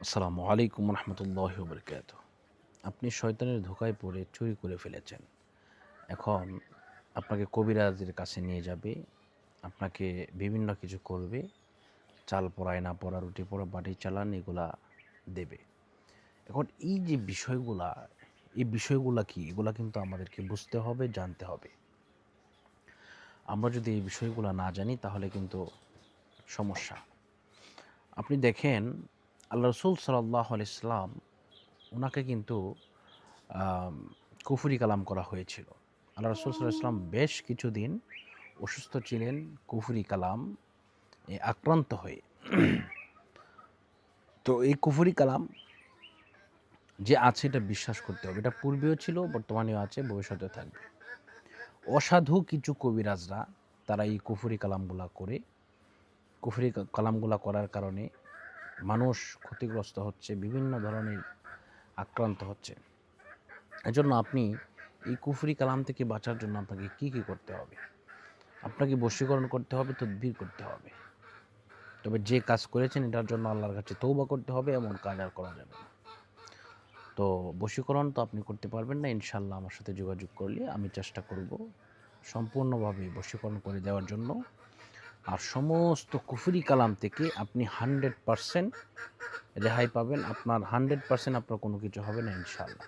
আসসালামু আলাইকুম রহমতুল্লাহি ওয়া বারাকাতুহু। আপনি শয়তানের ধোঁকায় পড়ে চুরি করে ফেলেছেন। এখন আপনাকে কবিরাজের কাছে নিয়ে যাবে, আপনাকে বিভিন্ন কিছু করবে, চাল পড়া, আয়না পড়া, রুটি পড়া, বাটি চালান এগুলা দেবে। এখন এই যে বিষয়গুলা, এই বিষয়গুলা কি? এগুলা কিন্তু আমাদেরকে বুঝতে হবে, জানতে হবে। আমরা যদি এই বিষয়গুলা না জানি তাহলে কিন্তু সমস্যা। আপনি দেখেন আল্লাহ রাসূল সাল্লাল্লাহু আলাইহি সাল্লাম উনাকে কিন্তু আম কুফরি কালাম করা হয়েছিল। আল্লাহ রাসূল সাল্লাল্লাহু আলাইহি ওয়াসাল্লাম বেশ কিছুদিন অসুস্থ ছিলেন কুফরি কালাম আক্রান্ত হয়ে। তো এই কুফরি কালাম যে আছে এটা বিশ্বাস করতে হবে। এটা পূর্বেও ছিল, বর্তমানেও আছে, ভবিষ্যতেও থাকবে। অসাধু কিছু কবিরাজরা তারা এই কুফরি কালামগুলা করে, কুফরি কালামগুলা করার কারণে মানুষ ক্ষতিগ্রস্ত হচ্ছে, বিভিন্ন ধরনের আক্রান্ত হচ্ছে। এজন্য আপনি এই কুফরি কালাম থেকে বাঁচার জন্য আপনাকে কী করতে হবে? আপনাকে বশীকরণ করতে হবে, তদবির করতে হবে। তবে যে কাজ করেছেন এটার জন্য আল্লাহর কাছে তওবা করতে হবে, এমন কাজ আর করা যাবে না। তো বশীকরণ তো আপনি করতে পারবেন না, ইনশাআল্লাহ আমার সাথে যোগাযোগ করলে আমি চেষ্টা করব সম্পূর্ণভাবে বশীকরণ করে দেওয়ার জন্য। আর সমস্ত কুফরি কালাম থেকে আপনি 100% রেহাই পাবেন। আপনার 100% আপনার কোনো কিছু হবে না ইনশাআল্লাহ।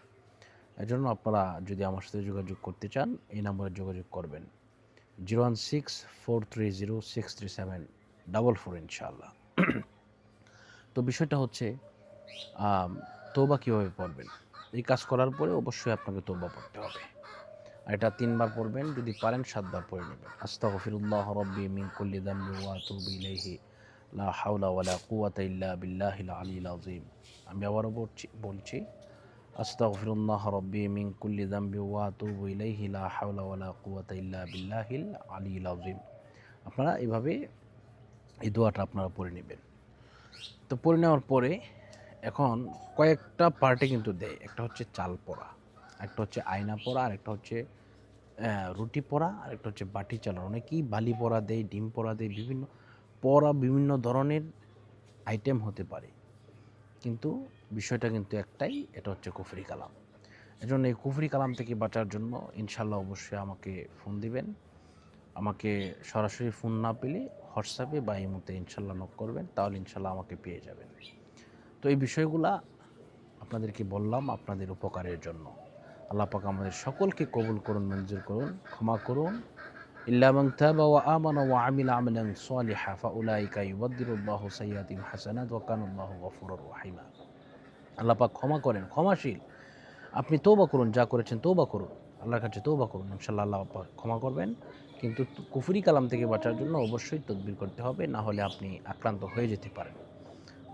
এজন্য আপনারা যদি আমার সাথে যোগাযোগ করতে চান এই নম্বরে যোগাযোগ করবেন 016-430-63744 ইনশাআল্লাহ। তো বিষয়টা হচ্ছে তওবা কীভাবে পড়বেন? এই কাজ করার পরে অবশ্যই আপনাকে তওবা পড়তে হবে। আর এটা ৩ বার পড়বেন, যদি পারেন ৭ বার পড়ে নেবেন। আস্তাগফিরুল্লাহ রাব্বি মিন কুল্লি যামবি ওয়া আতুবু ইলাইহি লা হাওলা ওয়ালা কুওয়াতা ইল্লা বিল্লাহিল আলিয়্যিল আযীম। আমি আবারও বলছি আস্তাগফিরুল্লাহ রাব্বি মিন কুল্লি যামবি ওয়া আতুবু ইলাইহি লা হাওলা ওয়ালা কুওয়াতা ইল্লা বিল্লাহিল আলিয়্যিল আযীম। আপনারা এভাবে এই দোয়াটা আপনারা পড়ে নেবেন। তো পড়ে নেওয়ার পরে এখন কয়েকটা পার্টে কিন্তু দেয়। একটা হচ্ছে চাল পড়া, একটা হচ্ছে আয়না পড়া, আর একটা হচ্ছে রুটি পড়া, আর একটা হচ্ছে বাটি চালানো। অনেকেই বালি পড়া দেয়, ডিম পড়া দেয়, বিভিন্ন পড়া বিভিন্ন ধরনের আইটেম হতে পারে। কিন্তু বিষয়টা কিন্তু একটাই, এটা হচ্ছে কুফরি কালাম। এজন্য এই কুফরি কালাম থেকে বাঁচার জন্য ইনশাআল্লাহ অবশ্যই আমাকে ফোন দিবেন। আমাকে সরাসরি ফোন না পেলে হোয়াটসঅ্যাপে বা ইমোতে ইনশাআল্লাহ নক করবেন, তাহলে ইনশাআল্লাহ আমাকে পেয়ে যাবেন। তো এই বিষয়গুলা আপনাদেরকে বললাম আপনাদের উপকারের জন্য। আল্লাহ পাক আমাদের সকলকে কবুল করুন, মঞ্জুর করুন, ক্ষমা করুন। ইল্লা মান তাবা ওয়া আমানা ওয়া আমিলা আমালান সালিহা ফাউলাইকা ইউবাদদিলুল্লাহু সাইয়্যাতিহিম হাসানাত ওয়া কানাল্লাহু গফুরুর রহিমা। আল্লাহ পাক ক্ষমা করেন, ক্ষমাশীল। আপনি তওবা করুন, যা করেছেন তওবা করুন, আল্লাহর কাছে তওবা করুন, ইনশাআল্লাহ আল্লাহ পাক ক্ষমা করবেন। কিন্তু কুফরি কালাম থেকে বাঁচার জন্য অবশ্যই তদবির করতে হবে, না হলে আপনি আক্রান্ত হয়ে যেতে পারেন।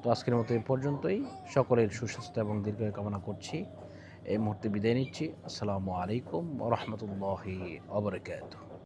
তো আজকের মতো এ পর্যন্তই। সকলের সুস্বাস্থ্য এবং দীর্ঘায়ু কামনা করছি। এই মুহূর্তে বিদায় নিচ্ছি। আসসালামু আলাইকুম ওয়া রাহমাতুল্লাহি ওয়া বারাকাতুহু।